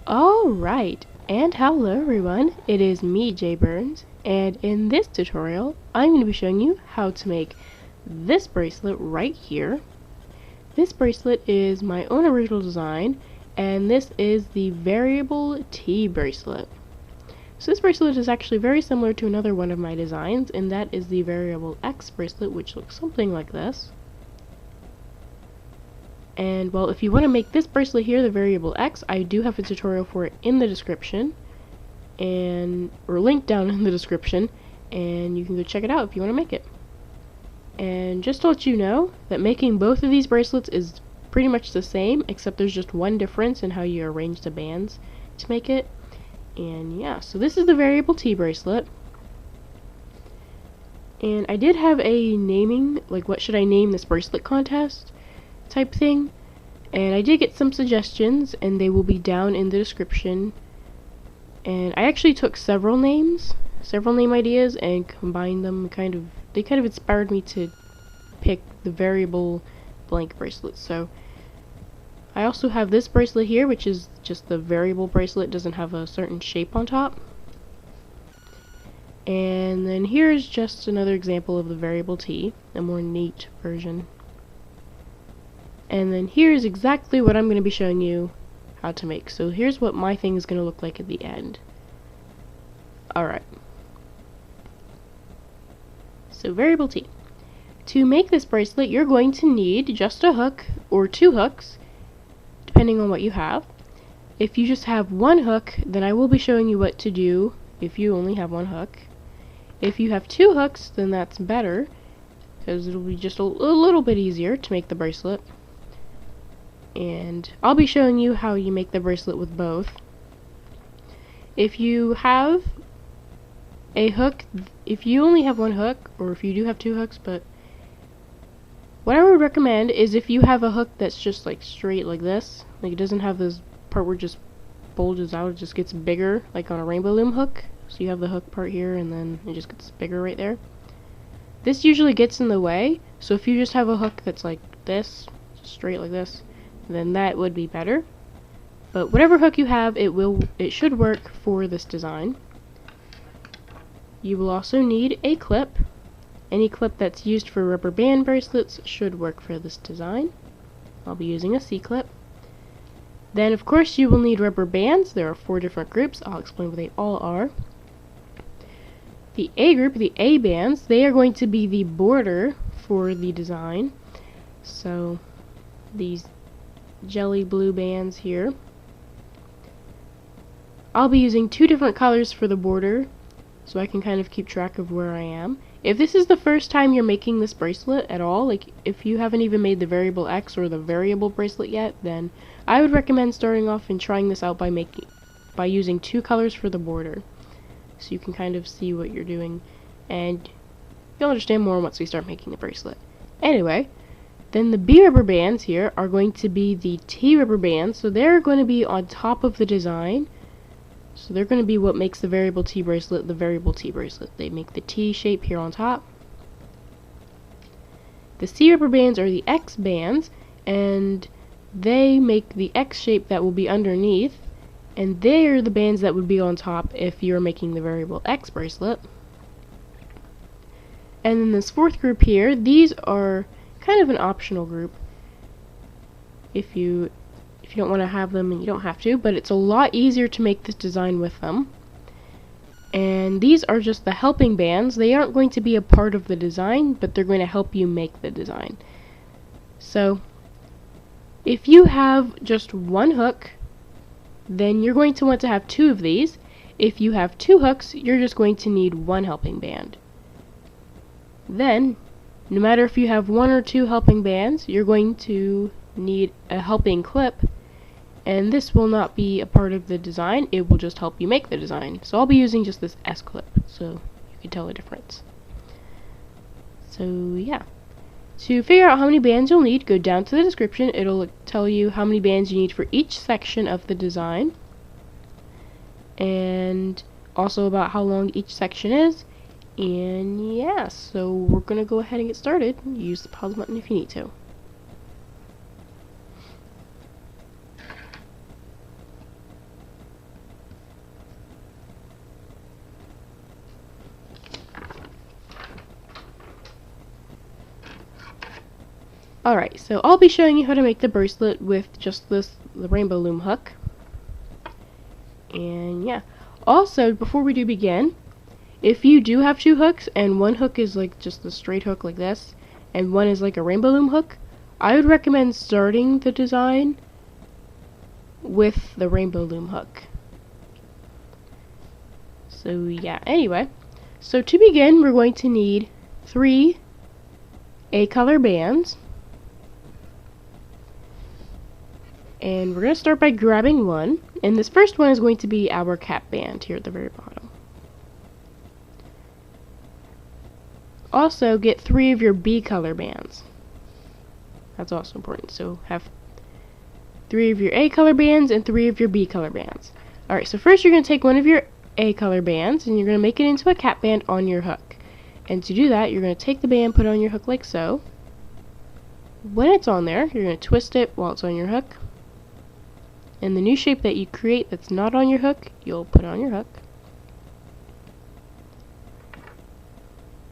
Alright, and hello everyone, it is me, Jay Burns, and in this tutorial, I'm going to be showing you how to make this bracelet right here. This bracelet is my own original design, and this is the variable T bracelet. So this bracelet is actually very similar to another one of my designs, and that is the variable X bracelet, which looks something like this. And well, if you want to make this bracelet here, the variable X, I do have a tutorial for it in the description, or linked down in the description, and you can go check it out if you want to make it. And just to let you know that making both of these bracelets is pretty much the same, except there's just one difference in how you arrange the bands to make it. And yeah, so this is the variable T bracelet. And I did have a naming, like what should I name this bracelet contest type thing, and I did get some suggestions, and they will be down in the description. And I actually took several name ideas and combined them. They kind of inspired me to pick the variable blank bracelet. So I also have this bracelet here, which is just the variable bracelet, doesn't have a certain shape on top. And then here's just another example of the variable T, a more neat version. And then here's exactly what I'm going to be showing you how to make. So here's what my thing is going to look like at the end. Alright. So variable T. To make this bracelet, you're going to need just a hook or two hooks, depending on what you have. If you just have one hook, then I will be showing you what to do if you only have one hook. If you have two hooks, then that's better, because it'll be just a little bit easier to make the bracelet. And I'll be showing you how you make the bracelet with both. If you have a hook, if you only have one hook, or if you do have two hooks, but what I would recommend is if you have a hook that's just like straight like this, like it doesn't have this part where it just bulges out, it just gets bigger, like on a rainbow loom hook. So you have the hook part here, and then it just gets bigger right there. This usually gets in the way, so if you just have a hook that's like this, straight like this, then that would be better. But whatever hook you have, it should work for this design. You will also need a clip. Any clip that's used for rubber band bracelets should work for this design. I'll be using a C-clip. Then of course you will need rubber bands. There are 4 different groups. I'll explain what they all are. The A group, the A bands, they are going to be the border for the design. So these jelly blue bands here. I'll be using 2 different colors for the border, so I can kind of keep track of where I am. If this is the first time you're making this bracelet at all, like if you haven't even made the variable X or the variable bracelet yet, then I would recommend starting off and trying this out by using 2 colors for the border, so you can kind of see what you're doing, and you'll understand more once we start making the bracelet. Anyway, then the B rubber bands here are going to be the T rubber bands, so they're going to be on top of the design. So they're going to be what makes the variable T bracelet the variable T bracelet. They make the T shape here on top. The C rubber bands are the X bands, and they make the X shape that will be underneath, and they are the bands that would be on top if you're making the variable X bracelet. And then this 4th group here, these are kind of an optional group. If you don't want to have them, and you don't have to, but it's a lot easier to make this design with them. And these are just the helping bands. They aren't going to be a part of the design, but they're going to help you make the design. So if you have just one hook, then you're going to want to have 2 of these. If you have 2 hooks, you're just going to need 1 helping band. Then, no matter if you have 1 or 2 helping bands, you're going to need a helping clip, and this will not be a part of the design, it will just help you make the design. So I'll be using just this S clip, so you can tell the difference. So yeah. To figure out how many bands you'll need, go down to the description. It'll tell you how many bands you need for each section of the design, and also about how long each section is. And yeah, so we're gonna go ahead and get started. Use the pause button if you need to. Alright, so I'll be showing you how to make the bracelet with just the rainbow loom hook. And yeah. Also, before we do begin, if you do have two hooks and one hook is like just a straight hook like this, and one is like a rainbow loom hook, I would recommend starting the design with the rainbow loom hook. So yeah, anyway. So to begin, we're going to need 3 A-color bands. And we're going to start by grabbing one. And this first one is going to be our cap band here at the very bottom. Also, get 3 of your B-color bands. That's also important. So have 3 of your A-color bands and 3 of your B-color bands. Alright, so first you're going to take one of your A-color bands and you're going to make it into a cap band on your hook. And to do that, you're going to take the band, put it on your hook like so. When it's on there, you're going to twist it while it's on your hook. And the new shape that you create that's not on your hook, you'll put on your hook.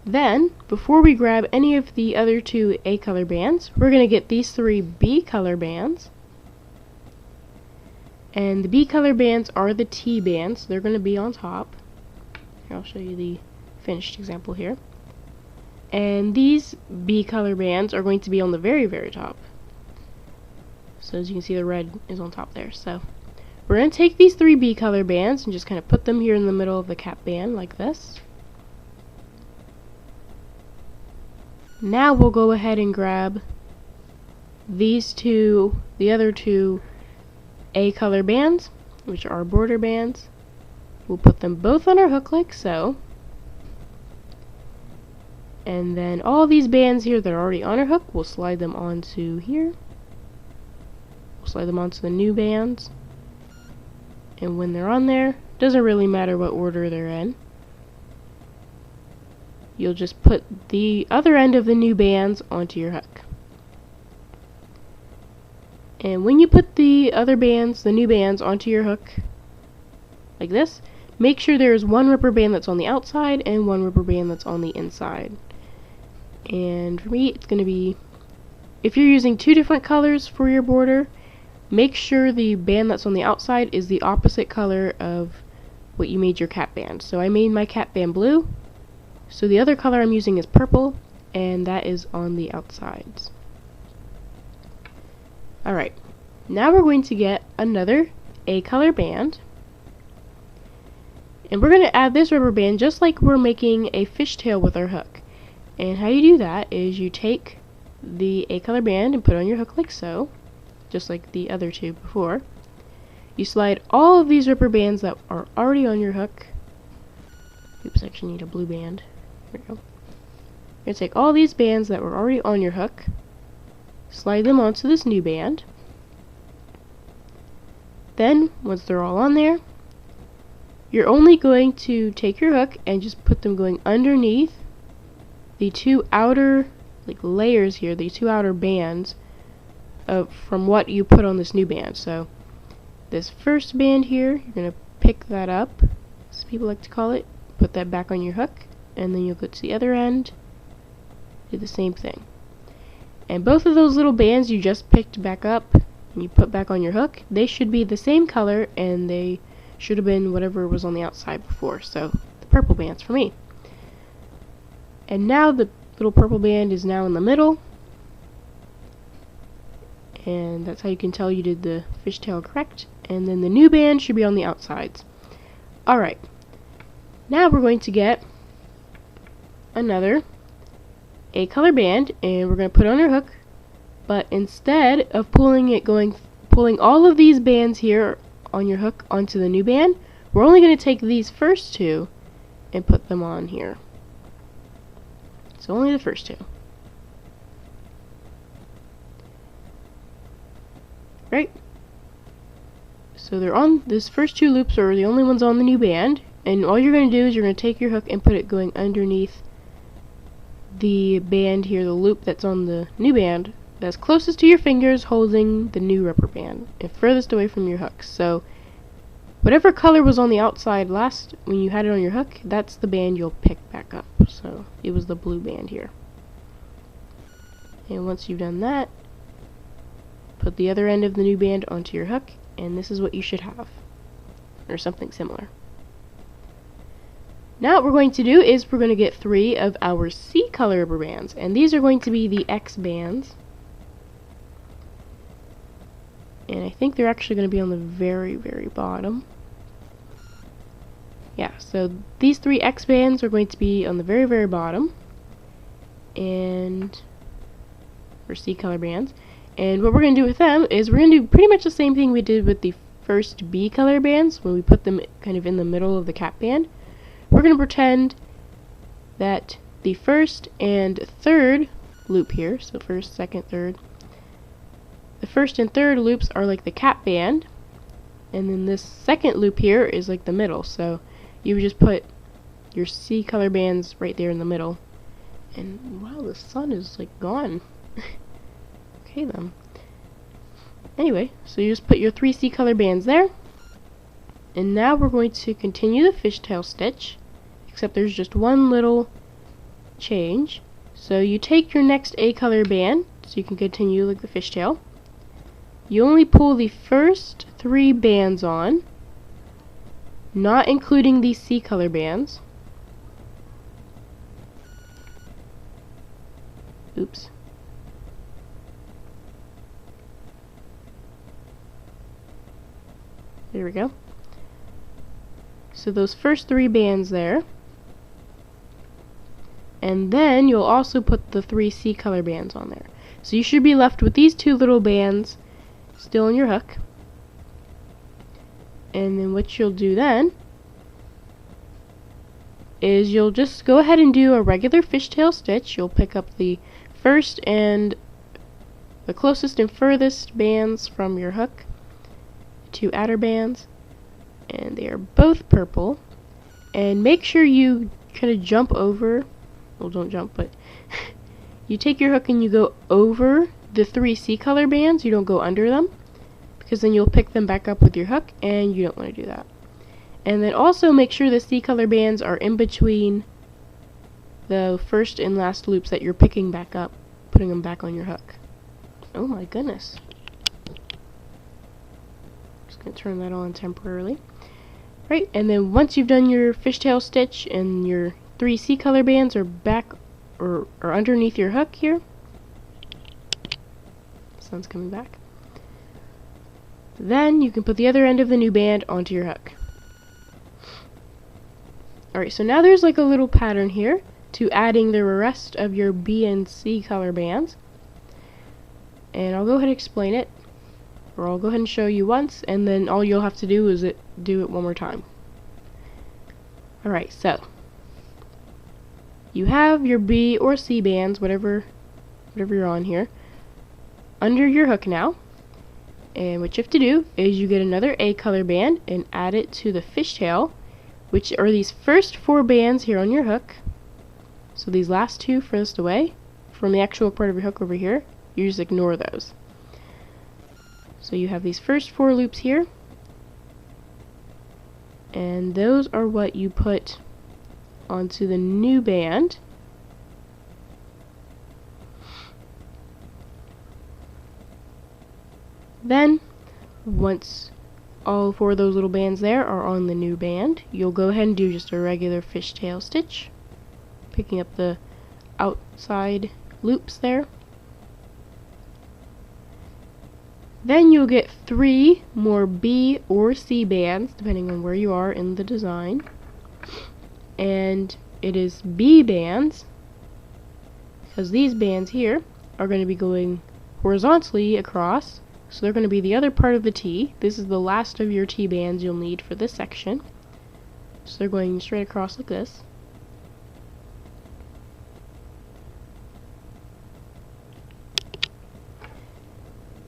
Then, before we grab any of the other 2 A-color bands, we're going to get these 3 B-color bands. And the B-color bands are the T bands. They're going to be on top. Here, I'll show you the finished example here. And these B-color bands are going to be on the very, very top. So as you can see, the red is on top there. So we're going to take these 3 B-color bands and just kind of put them here in the middle of the cap band like this. Now we'll go ahead and grab these the other 2 A-color bands, which are border bands. We'll put them both on our hook like so. And then all these bands here that are already on our hook, we'll slide them onto here. We'll slide them onto the new bands. And when they're on there, doesn't really matter what order they're in. You'll just put the other end of the new bands onto your hook. And when you put the other bands, the new bands, onto your hook, like this, make sure there's one rubber band that's on the outside and one rubber band that's on the inside. And for me, it's going to be, if you're using 2 different colors for your border, make sure the band that's on the outside is the opposite color of what you made your cap band. So I made my cap band blue. So the other color I'm using is purple, and that is on the outsides. Alright, now we're going to get another A-color band. And we're going to add this rubber band just like we're making a fishtail with our hook. And how you do that is you take the A-color band and put it on your hook like so, just like the other 2 before. You slide all of these rubber bands that are already on your hook. Oops, I actually need a blue band. There we go. You're going to take all these bands that were already on your hook, slide them onto this new band. Then, once they're all on there, you're only going to take your hook and just put them going underneath the 2 outer layers here, the 2 outer bands from what you put on this new band. So this first band here, you're going to pick that up, as people like to call it, put that back on your hook, and then you'll go to the other end, do the same thing. And both of those little bands you just picked back up and you put back on your hook, they should be the same color, and they should have been whatever was on the outside before. So the purple band's for me. And now the little purple band is now in the middle, and that's how you can tell you did the fishtail correct. And then the new band should be on the outsides. Alright, now we're going to get another A-color band, and we're going to put it on our hook, but instead of pulling all of these bands here on your hook onto the new band, we're only going to take these first 2 and put them on here. So only the first 2. Right? So they're on, this first 2 loops are the only ones on the new band, and all you're going to do is you're going to take your hook and put it going underneath the band here, the loop that's on the new band, that's closest to your fingers holding the new rubber band, and furthest away from your hook. So whatever color was on the outside last when you had it on your hook, that's the band you'll pick back up. So it was the blue band here. And once you've done that, put the other end of the new band onto your hook, and this is what you should have, or something similar. Now what we're going to do is we're going to get 3 of our C color rubber bands, and these are going to be the X bands. And I think they're actually going to be on the very, very bottom. Yeah, so these 3 X bands are going to be on the very, very bottom, and for C color bands. And what we're going to do with them is we're going to do pretty much the same thing we did with the first B color bands when we put them kind of in the middle of the cap band. We're going to pretend that the first and third loop here, so first, second, third, the first and third loops are like the cap band, and then this second loop here is like the middle. So you would just put your C color bands right there in the middle. And wow, the sun is like gone. Okay then. Anyway, so you just put your 3 C color bands there. And now we're going to continue the fishtail stitch, except there's just one little change. So you take your next A color band, so you can continue like the fishtail. You only pull the first 3 bands on, not including these C color bands. Oops. There we go. So those first 3 bands there. And then you'll also put the 3 C color bands on there. So you should be left with these 2 little bands still on your hook. And then what you'll do then is you'll just go ahead and do a regular fishtail stitch. You'll pick up the first and the closest and furthest bands from your hook, 2 outer bands, and they are both purple. And make sure you kind of jump over, well, don't jump, but you take your hook and you go over the 3 C color bands. You don't go under them, because then you'll pick them back up with your hook, and you don't want to do that. And then also make sure the C color bands are in between the first and last loops that you're picking back up, putting them back on your hook. Oh my goodness. Just going to turn that on temporarily. Right, and then once you've done your fishtail stitch and your 3 C color bands are back or underneath your hook here. Sun's coming back. Then you can put the other end of the new band onto your hook. Alright, so now there's like a little pattern here to adding the rest of your B and C color bands. And I'll go ahead and explain it, or I'll go ahead and show you once, and then all you'll have to do is do it one more time. Alright, so you have your B or C bands, whatever you're on here, under your hook now. And what you have to do is you get another A color band and add it to the fishtail, which are these first 4 bands here on your hook. So these last 2 furthest away from the actual part of your hook over here, you just ignore those. So you have these first 4 loops here, and those are what you put onto the new band. Then, once all 4 of those little bands there are on the new band, you'll go ahead and do just a regular fishtail stitch, picking up the outside loops there. Then you'll get 3 more B or C bands, depending on where you are in the design. And it is B bands, because these bands here are going to be going horizontally across. So they're going to be the other part of the T. This is the last of your T bands you'll need for this section. So they're going straight across like this.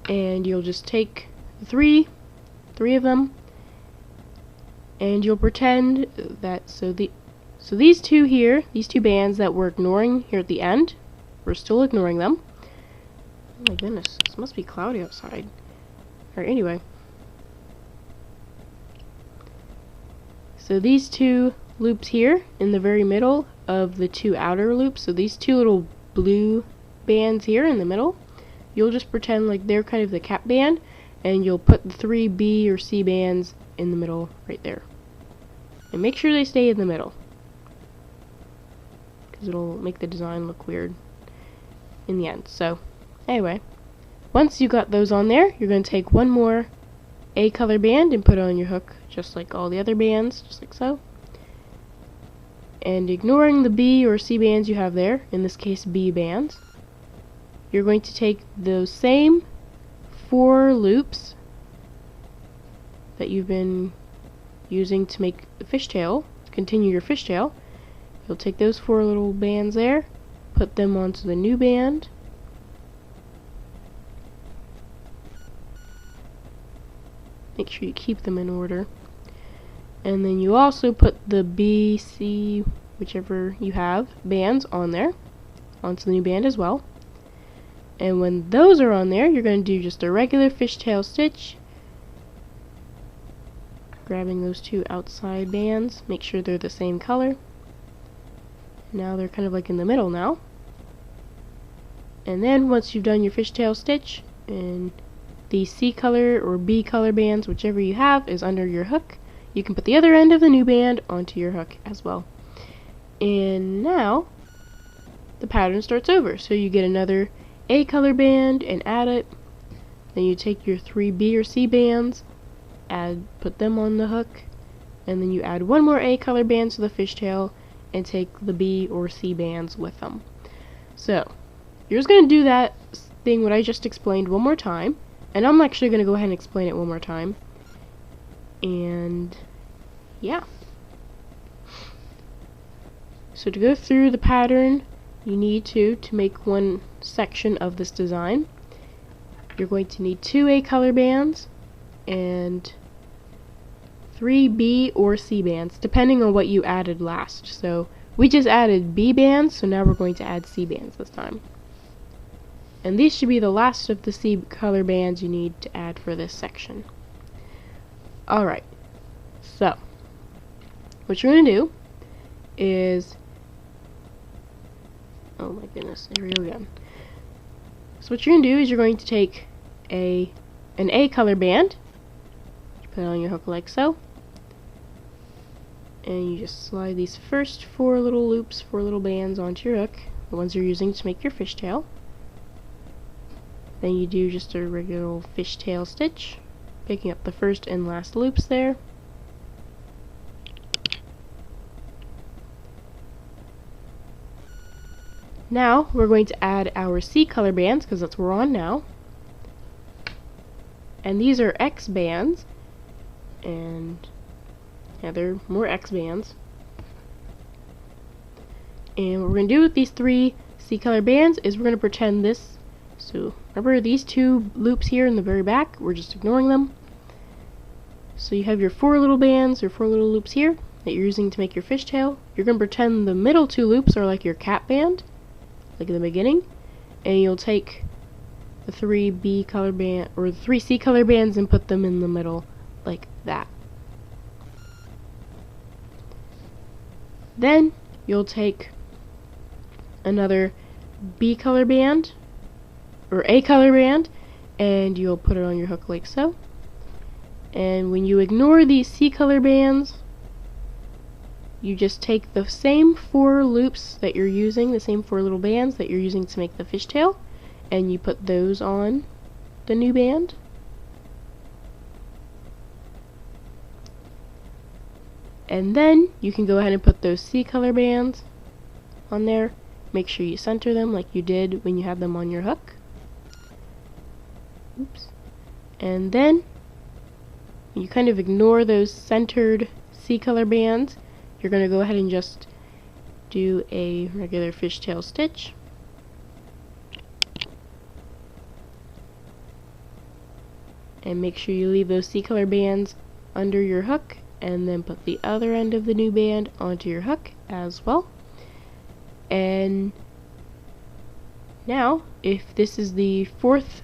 And you'll just take three of them, and you'll pretend that so these 2 here, these 2 bands that we're ignoring here at the end, we're still ignoring them. Oh my goodness, this must be cloudy outside. Alright, anyway. So these 2 loops here in the very middle of the 2 outer loops, so these 2 little blue bands here in the middle, you'll just pretend like they're kind of the cap band, and you'll put the 3 B or C bands in the middle right there. And make sure they stay in the middle, because it'll make the design look weird in the end. So anyway, once you got those on there, you're going to take one more A color band and put it on your hook, just like all the other bands, just like so. And ignoring the B or C bands you have there, in this case B bands, you're going to take those same 4 loops that you've been using to make the fishtail, continue your fishtail. You'll take those 4 little bands there, put them onto the new band, make sure you keep them in order, and then you also put the B, C, whichever you have, bands on there, onto the new band as well. And when those are on there, you're going to do just a regular fishtail stitch, grabbing those 2 outside bands, make sure they're the same color. Now they're kind of like in the middle now. And then once you've done your fishtail stitch, and the C color or B color bands, whichever you have, is under your hook, you can put the other end of the new band onto your hook as well. And now the pattern starts over. So you get another A color band and add it. Then you take your 3 B or C bands, put them on the hook, and then you add one more A color band to the fishtail and take the B or C bands with them. So you're just going to do that thing what I just explained one more time, and I'm actually going to go ahead and explain it one more time. And yeah. So to go through the pattern, you need to make one section of this design, you're going to need 2 A color bands and 3 B or C bands, depending on what you added last. So we just added B bands, so now we're going to add C bands this time. And these should be the last of the C color bands you need to add for this section. Alright, so what you're going to do is, oh my goodness, here we go again. So what you're going to do is you're going to take an A color band, put it on your hook like so, and you just slide these first 4 little loops, 4 little bands onto your hook, the ones you're using to make your fishtail. Then you do just a regular fishtail stitch, picking up the first and last loops there. Now we're going to add our C color bands, because that's what we're on now. And these are X bands, and yeah, they're more X bands. And what we're going to do with these 3 C color bands is we're going to pretend this. So remember these 2 loops here in the very back, we're just ignoring them. So you have your 4 little bands or 4 little loops here that you're using to make your fishtail. You're going to pretend the middle 2 loops are like your cap band, like in the beginning, and you'll take the 3 B color band or the 3 C color bands and put them in the middle like that. Then you'll take another B color band or A color band and you'll put it on your hook like so. And when you ignore these C color bands, you just take the same 4 loops that you're using, the same 4 little bands that you're using to make the fishtail, and you put those on the new band. And then you can go ahead and put those C color bands on there. Make sure you center them like you did when you had them on your hook. Oops. And then you kind of ignore those centered C color bands. You're going to go ahead and just do a regular fishtail stitch. And make sure you leave those C color bands under your hook, and then put the other end of the new band onto your hook as well. And now, if this is the fourth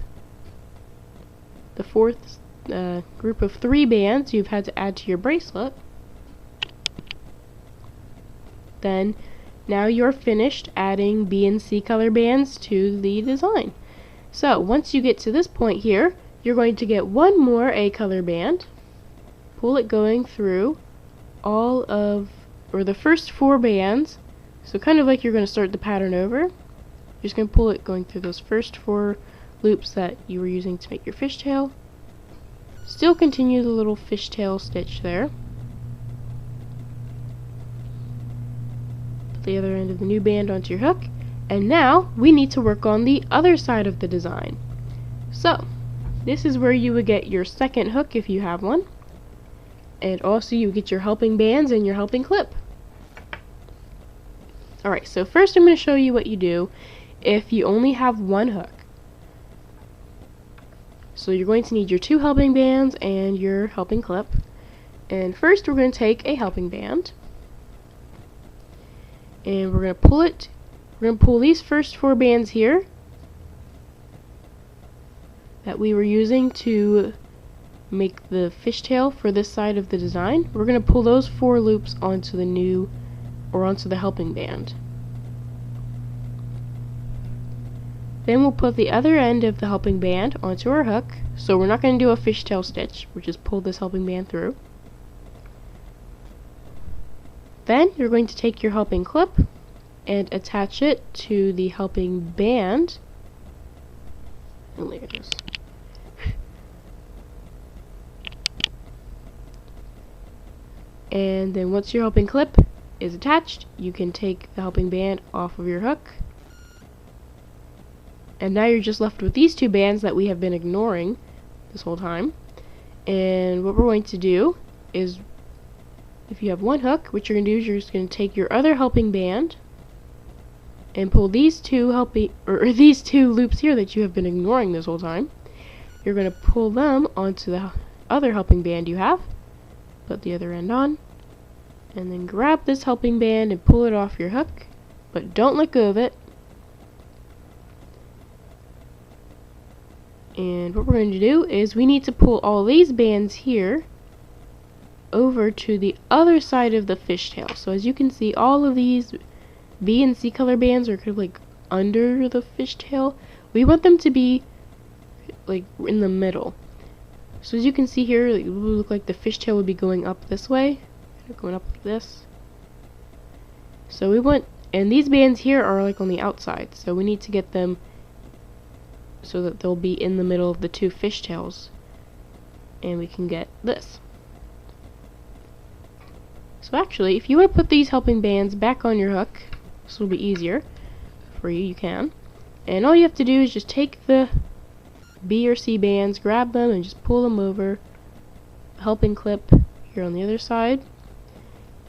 group of 3 bands you've had to add to your bracelet, then now you're finished adding B and C color bands to the design. So once you get to this point here, you're going to get one more A color band, pull it going through all of, or the first 4 bands, so kind of like you're going to start the pattern over. You're just going to pull it going through those first 4 loops that you were using to make your fishtail. Still continue the little fishtail stitch there. Put the other end of the new band onto your hook, and now we need to work on the other side of the design. So this is where you would get your second hook if you have one, and also you get your helping bands and your helping clip. Alright, so first I'm going to show you what you do if you only have one hook. So you're going to need your 2 helping bands and your helping clip. And first we're going to take a helping band, and we're going to pull it. We're going to pull these first 4 bands here that we were using to make the fishtail for this side of the design. We're going to pull those 4 loops onto the new, or onto the helping band. Then we'll put the other end of the helping band onto our hook. So we're not going to do a fishtail stitch, we'll just pull this helping band through. Then you're going to take your helping clip and attach it to the helping band. And there it is. And then once your helping clip is attached, you can take the helping band off of your hook. And now you're just left with these 2 bands that we have been ignoring this whole time. And what we're going to do is, if you have one hook, what you're going to do is you're just going to take your other helping band and pull these 2 these 2 loops here that you have been ignoring this whole time. You're going to pull them onto the other helping band you have, put the other end on, and then grab this helping band and pull it off your hook, but don't let go of it. And what we're going to do is we need to pull all these bands here over to the other side of the fishtail. So as you can see, all of these B and C color bands are kind of like under the fishtail. We want them to be like in the middle. So as you can see here, it would look like the fishtail would be going up this way, going up like this. So we want, and these bands here are like on the outside, so we need to get them so that they'll be in the middle of the 2 fishtails, and we can get this. So actually, if you want to put these helping bands back on your hook, this will be easier for you, you can. And all you have to do is just take the B or C bands, grab them, and just pull them over, helping clip here on the other side,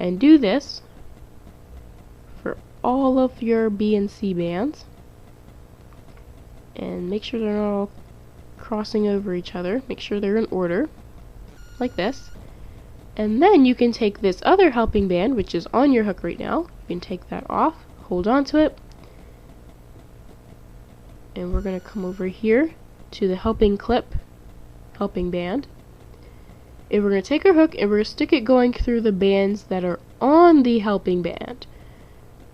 and do this for all of your B and C bands. And make sure they're not all crossing over each other. Make sure they're in order, like this. And then you can take this other helping band, which is on your hook right now. You can take that off, hold on to it, and we're going to come over here to the helping clip, helping band. And we're going to take our hook and we're going to stick it going through the bands that are on the helping band.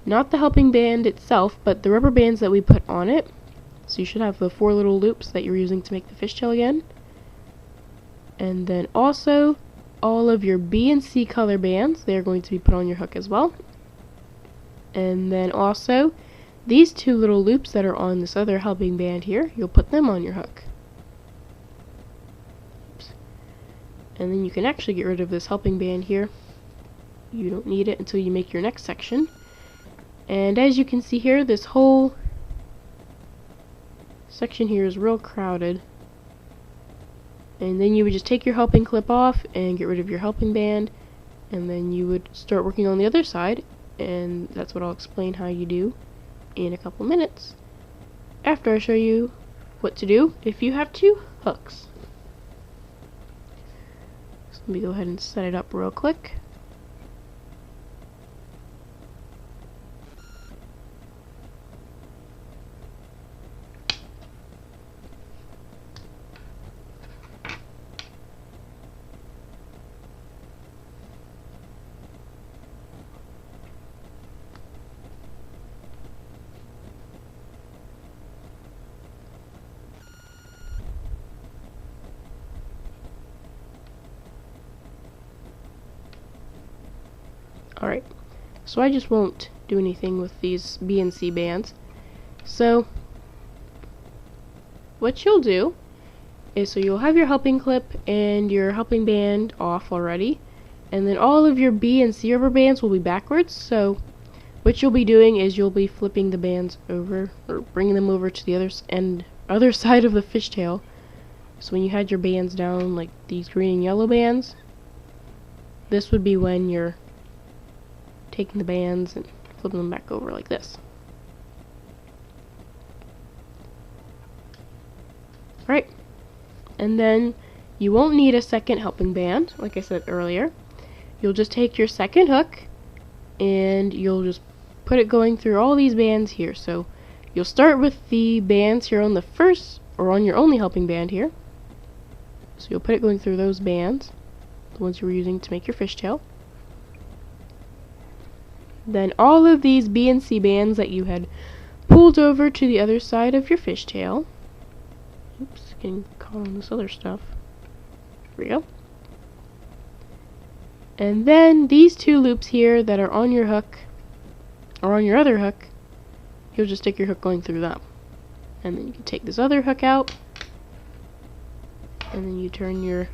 Not the helping band itself, but the rubber bands that we put on it. So you should have the 4 little loops that you're using to make the fishtail again. And then also all of your B and C color bands, they are going to be put on your hook as well. And then also these 2 little loops that are on this other helping band here, you'll put them on your hook. Oops. And then you can actually get rid of this helping band here. You don't need it until you make your next section. And as you can see here, this whole section here is real crowded. And then you would just take your helping clip off and get rid of your helping band, and then you would start working on the other side, and that's what I'll explain how you do in a couple minutes after I show you what to do if you have 2 hooks. So let me go ahead and set it up real quick. Alright, so I just won't do anything with these B and C bands. So what you'll do is, so you'll have your helping clip and your helping band off already, and then all of your B and C rubber bands will be backwards. So what you'll be doing is you'll be flipping the bands over, or bringing them over to the other side of the fishtail. So when you had your bands down, like these green and yellow bands, this would be when you're taking the bands and flipping them back over like this. Right, and then you won't need a second helping band, like I said earlier. You'll just take your second hook and you'll just put it going through all these bands here. So you'll start with the bands here on the first, or on your only helping band here. So you'll put it going through those bands, the ones you were using to make your fishtail. Then all of these B and C bands that you had pulled over to the other side of your fishtail. Oops, getting caught on this other stuff. There we go. And then these two loops here that are on your hook, or on your other hook, you'll just stick your hook going through them. And then you can take this other hook out, and then you turn your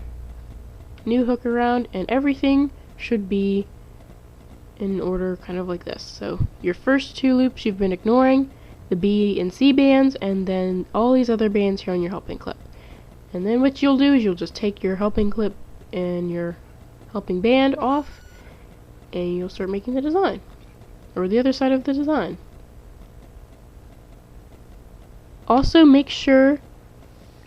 new hook around, and everything should be in order kind of like this. So your first two loops you've been ignoring, the B and C bands, and then all these other bands here on your helping clip. And then what you'll do is you'll just take your helping clip and your helping band off, and you'll start making the design, or the other side of the design. Also make sure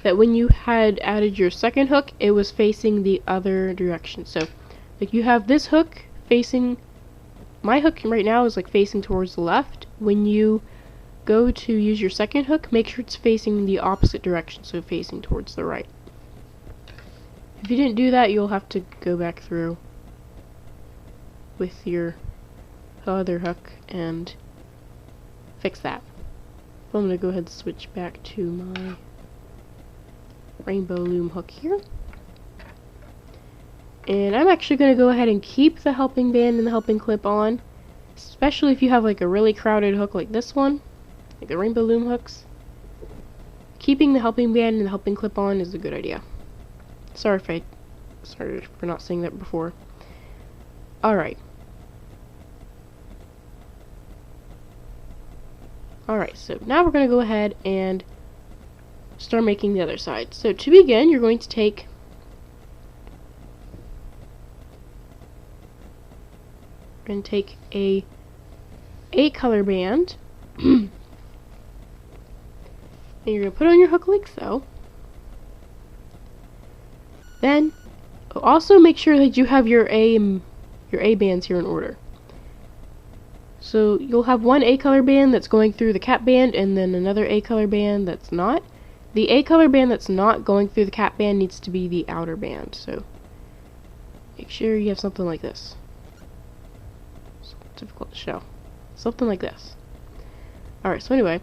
that when you had added your second hook, it was facing the other direction. So like you have this hook facing, my hook right now is like facing towards the left. When you go to use your second hook, make sure it's facing the opposite direction, so facing towards the right. If you didn't do that, you'll have to go back through with your other hook and fix that. So I'm going to go ahead and switch back to my rainbow loom hook here. And I'm actually going to go ahead and keep the helping band and the helping clip on, especially if you have like a really crowded hook like this one, like the rainbow loom hooks. Keeping the helping band and the helping clip on is a good idea. Sorry for not saying that before. Alright. Alright, so now we're going to go ahead and start making the other side. So to begin, you're going to take a 8-color band and you're going to put on your hook like so. Then also make sure that you have your A bands here in order. So you'll have one A color band that's going through the cap band, and then another A color band that's not. The A color band that's not going through the cap band needs to be the outer band. So make sure you have something like this. It's difficult to show. Something like this. Alright, so anyway,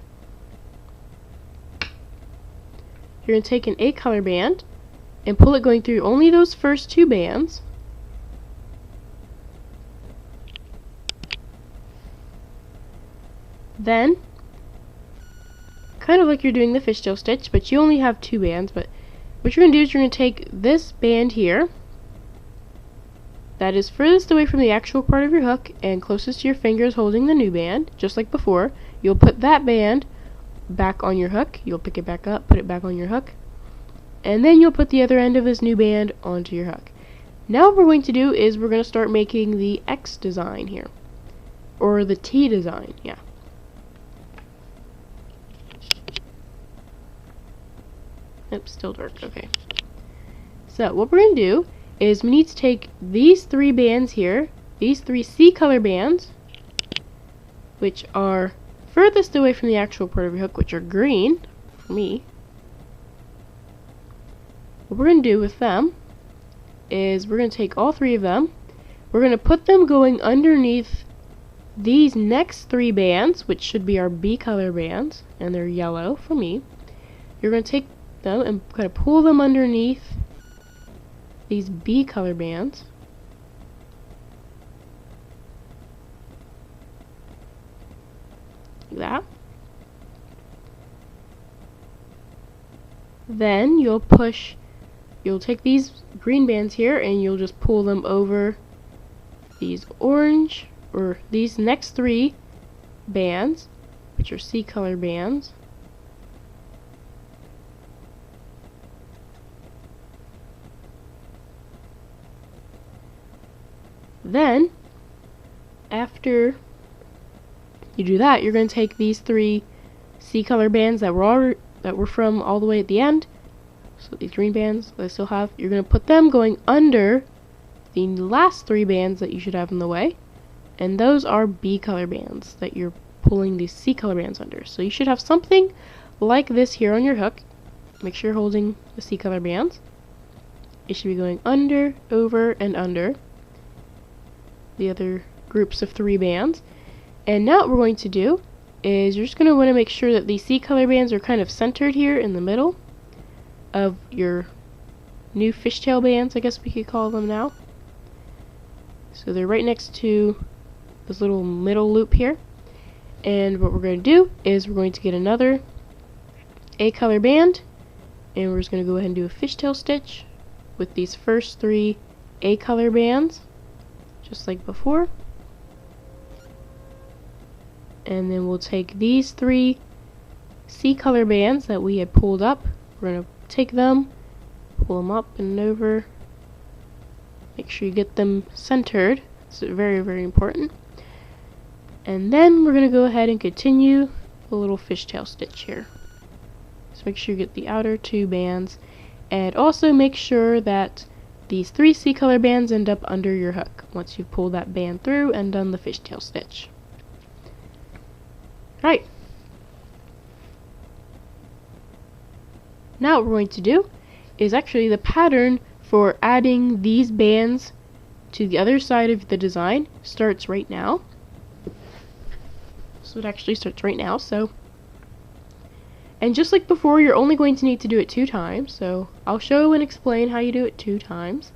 you're going to take an A color band and pull it going through only those first two bands. Then, kind of like you're doing the fishtail stitch, but you only have two bands, but what you're going to do is you're going to take this band here that is furthest away from the actual part of your hook and closest to your fingers holding the new band, just like before. You'll put that band back on your hook, you'll pick it back up, put it back on your hook, and then you'll put the other end of this new band onto your hook. Now what we're going to do is we're going to start making the X design here, or the T design, yeah. Oops, still dark, okay. So what we're going to do is we need to take these three bands here, these three C color bands, which are furthest away from the actual part of your hook, which are green, for me. What we're going to do with them is we're going to take all three of them, we're going to put them going underneath these next three bands, which should be our B color bands, and they're yellow for me. You're going to take them and kind of pull them underneath these B color bands. Then you'll take these green bands here and you'll just pull them over these orange, or these next three bands, which are C-color bands. Then, after you do that, you're going to take these three C-color bands that were from all the way at the end. So these green bands that I still have, you're going to put them going under the last three bands that you should have in the way. And those are B-color bands that you're pulling these C-color bands under. So you should have something like this here on your hook. Make sure you're holding the C-color bands. It should be going under, over, and under the other groups of three bands. And now what we're going to do is you're just going to want to make sure that these C-color bands are kind of centered here in the middle of your new fishtail bands, I guess we could call them now. So they're right next to this little middle loop here. And what we're going to do is we're going to get another A-color band, and we're just going to go ahead and do a fishtail stitch with these first three A-color bands, just like before. And then we'll take these three C-color bands that we had pulled up. We're going to take them, pull them up and over. Make sure you get them centered. It's very, very important. And then we're going to go ahead and continue a little fishtail stitch here. So make sure you get the outer two bands. And also make sure that these three C-color bands end up under your hook once you've pulled that band through and done the fishtail stitch. Right. Now what we're going to do is actually the pattern for adding these bands to the other side of the design starts right now. So it actually starts right now. And just like before, you're only going to need to do it 2 times. So I'll show and explain how you do it 2 times,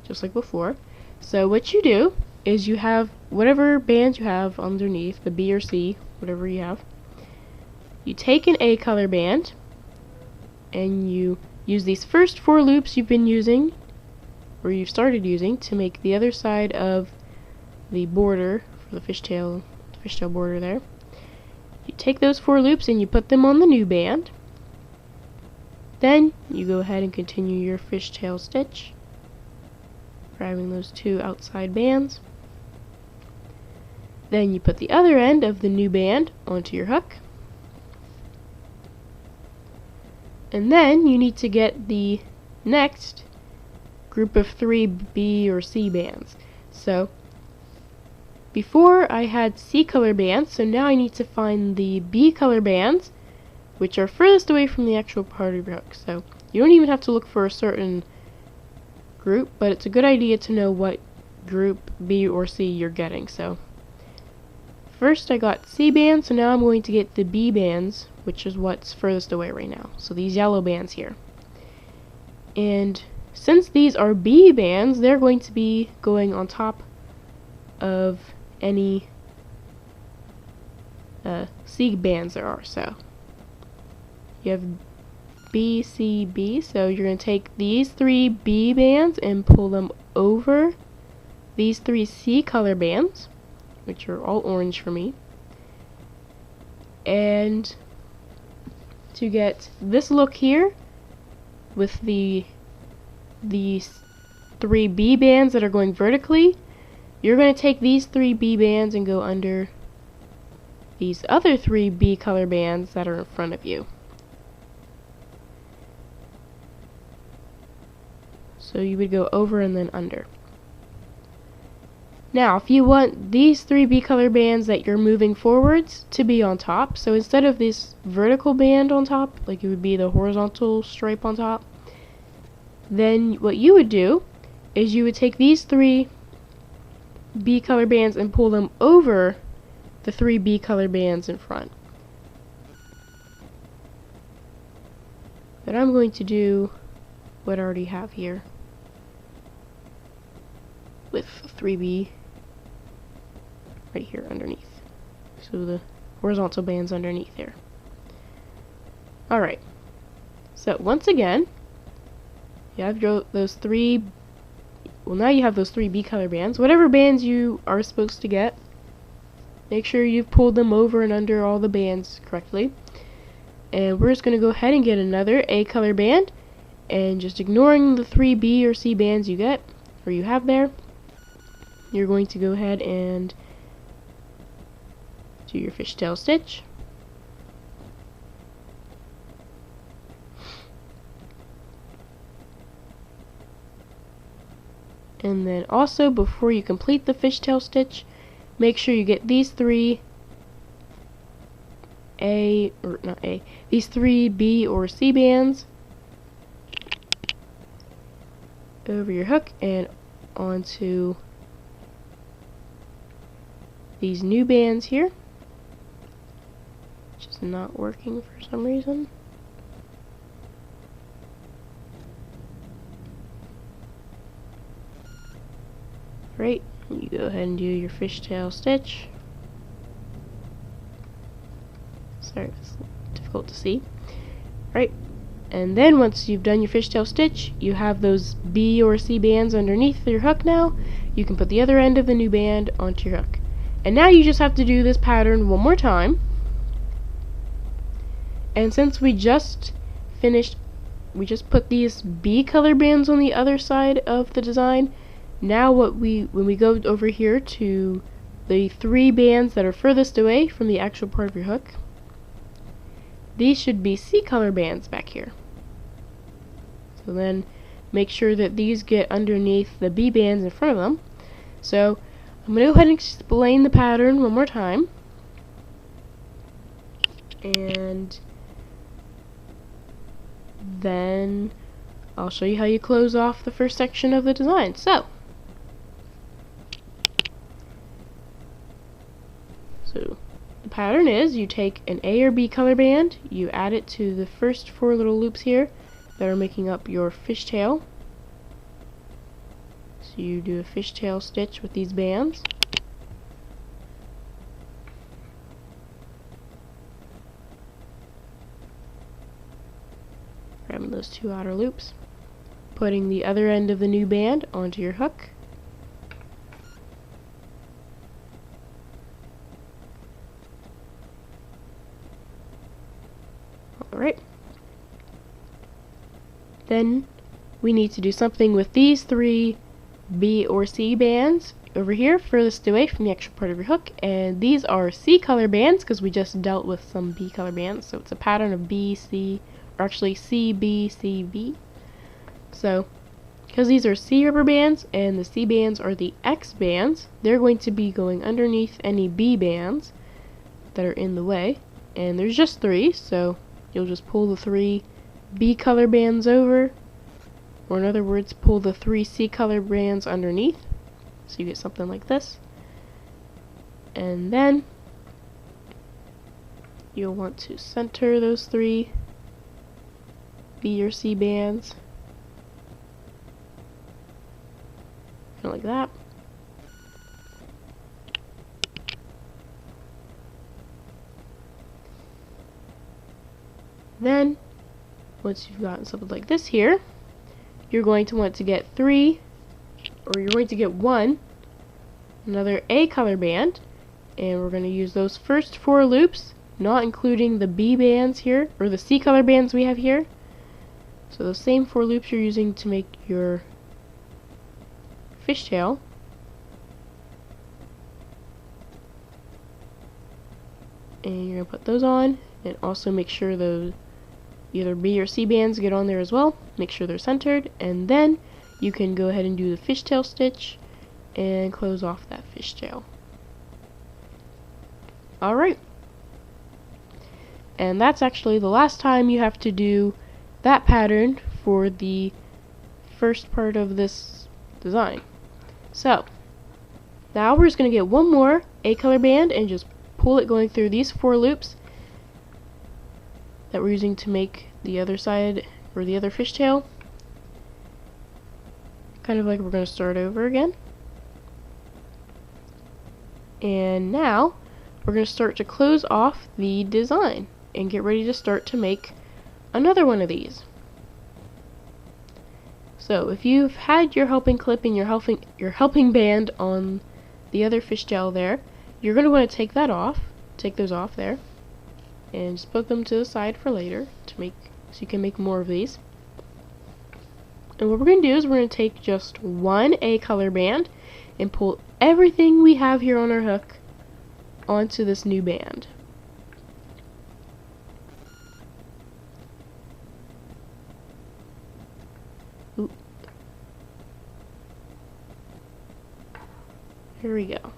just like before. So what you do is you have whatever band you have underneath, the B or C, whatever you have. You take an A-color band and you use these first 4 loops you've been using, or you've started using, to make the other side of the border for the fishtail border there. You take those 4 loops and you put them on the new band. Then you go ahead and continue your fishtail stitch, grabbing those 2 outside bands. Then you put the other end of the new band onto your hook. And then you need to get the next group of 3 B or C bands. So before I had C-color bands, so now I need to find the B-color bands, which are furthest away from the actual part of your hook. So you don't even have to look for a certain group, but it's a good idea to know what group B or C you're getting. So first I got C bands, so now I'm going to get the B bands, which is what's furthest away right now. So these yellow bands here. And since these are B bands, they're going to be going on top of any C bands there are. So you have B, C, B, so you're going to take these 3 B bands and pull them over these 3 C color bands, which are all orange for me. And to get this look here with these 3 B bands that are going vertically, you're going to take these 3 B bands and go under these other 3 B color bands that are in front of you. So you would go over and then under. Now, if you want these 3 B color bands that you're moving forwards to be on top, so instead of this vertical band on top, like it would be the horizontal stripe on top, then what you would do is you would take these 3 B color bands and pull them over the 3 B color bands in front. But I'm going to do what I already have here with 3B right here underneath. So the horizontal bands underneath there. Alright. So once again, you have those three, well now you have those 3 B color bands. Whatever bands you are supposed to get, make sure you've pulled them over and under all the bands correctly. And we're just going to go ahead and get another A color band, and just ignoring the 3 B or C bands you get, or you have there, you're going to go ahead and do your fishtail stitch. And then also, before you complete the fishtail stitch, make sure you get these 3 these 3 B or C bands over your hook and onto these new bands here, which is not working for some reason. Right, you go ahead and do your fishtail stitch. Sorry, it's difficult to see. Right, and then once you've done your fishtail stitch, you have those B or C bands underneath your hook now. You can put the other end of the new band onto your hook. And now you just have to do this pattern one more time. And since we just put these B color bands on the other side of the design, now when we go over here to the 3 bands that are furthest away from the actual part of your hook, these should be C color bands back here. So then make sure that these get underneath the B bands in front of them. So I'm going to go ahead and explain the pattern one more time. And then I'll show you how you close off the first section of the design. So the pattern is you take an A or B color band, you add it to the first 4 little loops here that are making up your fishtail. So you do a fishtail stitch with these bands. Grabbing those 2 outer loops, putting the other end of the new band onto your hook. Alright. Then we need to do something with these 3 B or C bands over here furthest away from the actual part of your hook, and these are C color bands because we just dealt with some B color bands, so it's a pattern of B, C, or actually C, B, C, B. So because these are C rubber bands and the C bands are the X bands, they're going to be going underneath any B bands that are in the way, and there's just 3, so you'll just pull the 3 B color bands over, or in other words, pull the 3 C color bands underneath, so you get something like this. And then you'll want to center those 3 B or C bands, kind of like that. Then, once you've gotten something like this here, you're going to want to get 3, or you're going to get 1, another A color band, and we're going to use those first 4 loops, not including the B bands here, or the C color bands we have here. So those same 4 loops you're using to make your fishtail. And you're going to put those on, and also make sure those either B or C bands get on there as well. Make sure they're centered, and then you can go ahead and do the fishtail stitch and close off that fishtail. Alright. And that's actually the last time you have to do that pattern for the first part of this design. So now we're just going to get 1 more A color band and just pull it going through these 4 loops that we're using to make the other side, or the other fishtail. Kind of like we're going to start over again. And now we're going to start to close off the design and get ready to start to make another one of these. So if you've had your helping clip and your helping band on the other fishtail there, you're going to want to take those off there, and just put them to the side for later so you can make more of these. And what we're going to do is we're going to take just one A color band and pull everything we have here on our hook onto this new band. Oop. Here we go.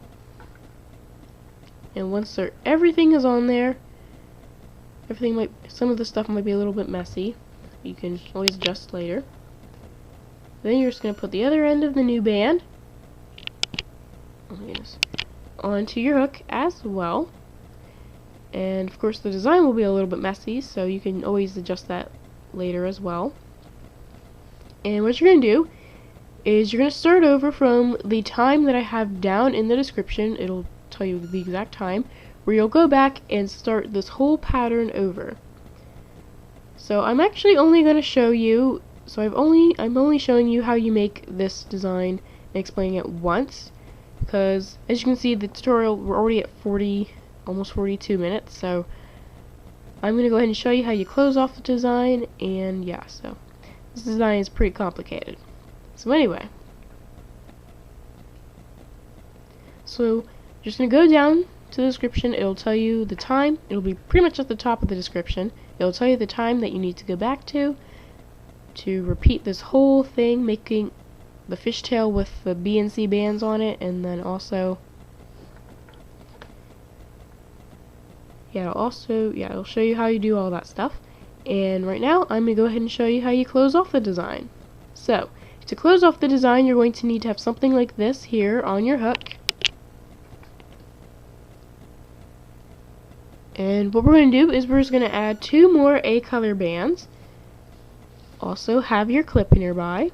And once everything is on there, some of the stuff might be a little bit messy. You can always adjust later. Then you're just going to put the other end of the new band onto your hook as well. And of course the design will be a little bit messy, so you can always adjust that later as well. And what you're going to do is you're going to start over from the time that I have down in the description. It'll tell you the exact time, where you'll go back and start this whole pattern over. So I'm actually only going to show you, I'm only showing you how you make this design and explaining it once, because as you can see, the tutorial, we're already at almost 42 minutes, so I'm going to go ahead and show you how you close off the design. And yeah, so this design is pretty complicated. So anyway, so just going to go down to the description. It'll tell you the time. It'll be pretty much at the top of the description. It'll tell you the time that you need to go back to repeat this whole thing, making the fishtail with the B and C bands on it, and then also it'll show you how you do all that stuff. And right now I'm going to go ahead and show you how you close off the design. So to close off the design, you're going to need to have something like this here on your hook. And what we're going to do is we're just going to add 2 more A color bands. Also have your clip nearby,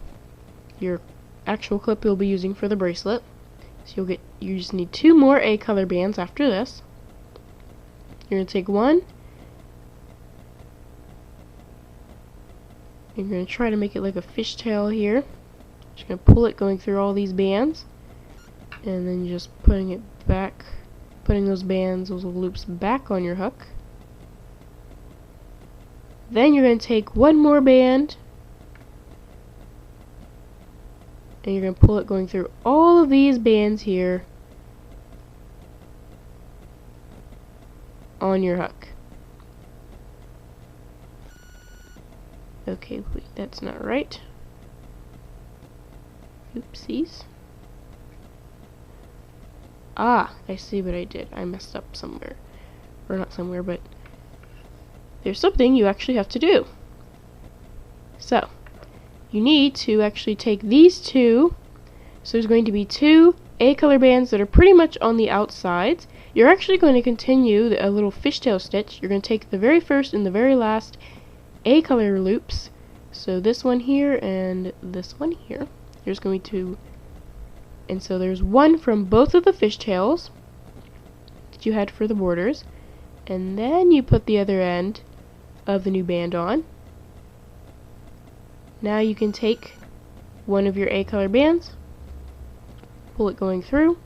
your actual clip you'll be using for the bracelet. So you just need 2 more A color bands after this. You're going to take one, you're going to try to make it like a fishtail here. Just going to pull it going through all these bands, and then just putting those loops back on your hook. Then you're going to take one more band, and you're going to pull it going through all of these bands here on your hook. Okay, wait, that's not right. Oopsies. Ah, I see what I did. I messed up somewhere. Or not somewhere, but there's something you actually have to do. So, you need to actually take these 2. So there's going to be 2 A color bands that are pretty much on the outsides. You're actually going to continue a little fishtail stitch. You're going to take the very first and the very last A color loops. So this one here and this one here. You're just going to, and so there's one from both of the fishtails that you had for the borders, and then you put the other end of the new band on. Now you can take one of your A color bands, pull it going through,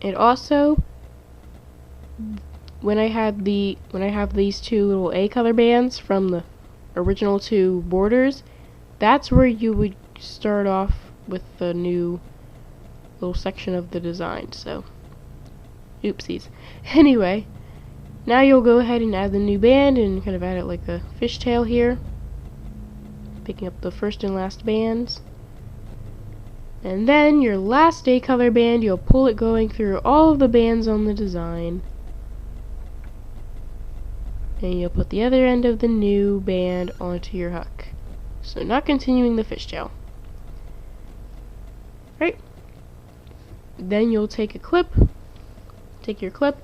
and also when I have these 2 little A color bands from the original 2 borders, that's where you would start off with the new little section of the design. So oopsies. Anyway, now you'll go ahead and add the new band and kind of add it like a fishtail here, picking up the first and last bands. And then your last A color band, you'll pull it going through all of the bands on the design, and you'll put the other end of the new band onto your hook. So not continuing the fishtail. Right? Then you'll take your clip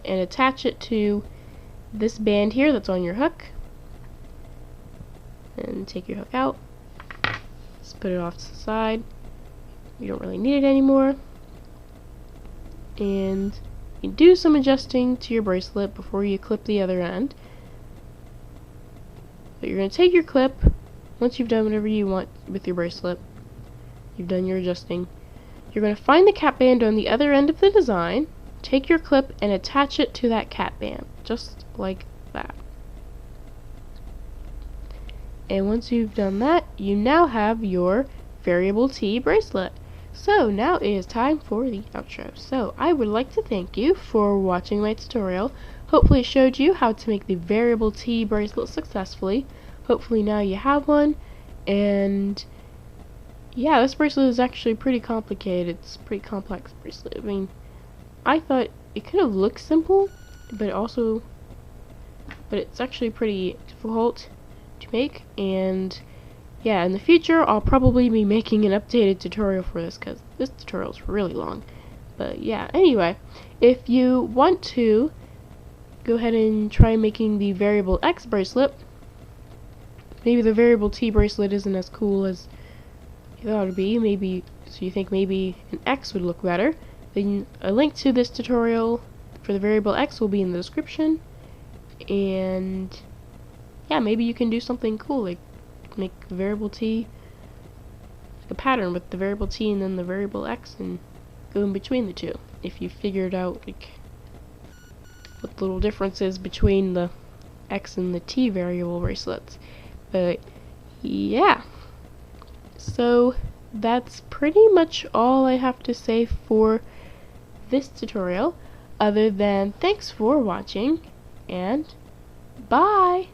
and attach it to this band here that's on your hook. And take your hook out. Just put it off to the side. You don't really need it anymore. And can do some adjusting to your bracelet before you clip the other end. But you're going to take your clip, once you've done whatever you want with your bracelet, you've done your adjusting, you're going to find the cap band on the other end of the design, take your clip and attach it to that cap band, just like that. And once you've done that, you now have your variable T bracelet. So now it is time for the outro. So I would like to thank you for watching my tutorial. Hopefully it showed you how to make the variable T bracelet successfully. Hopefully now you have one. And yeah, this bracelet is actually pretty complicated. It's a pretty complex bracelet. I mean, I thought it could have looked simple, but it's actually pretty difficult to make. And yeah, in the future I'll probably be making an updated tutorial for this, because this tutorial is really long. But yeah, anyway, if you want to go ahead and try making the variable X bracelet, maybe the variable T bracelet isn't as cool as you thought it would be, maybe, so you think maybe an X would look better, then a link to this tutorial for the variable X will be in the description. And yeah, maybe you can do something cool, like make the variable T, like a pattern with the variable T and then the variable X, and go in between the two, if you figured out like what the little difference is between the X and the T variable bracelets. But yeah, so that's pretty much all I have to say for this tutorial, other than thanks for watching and bye!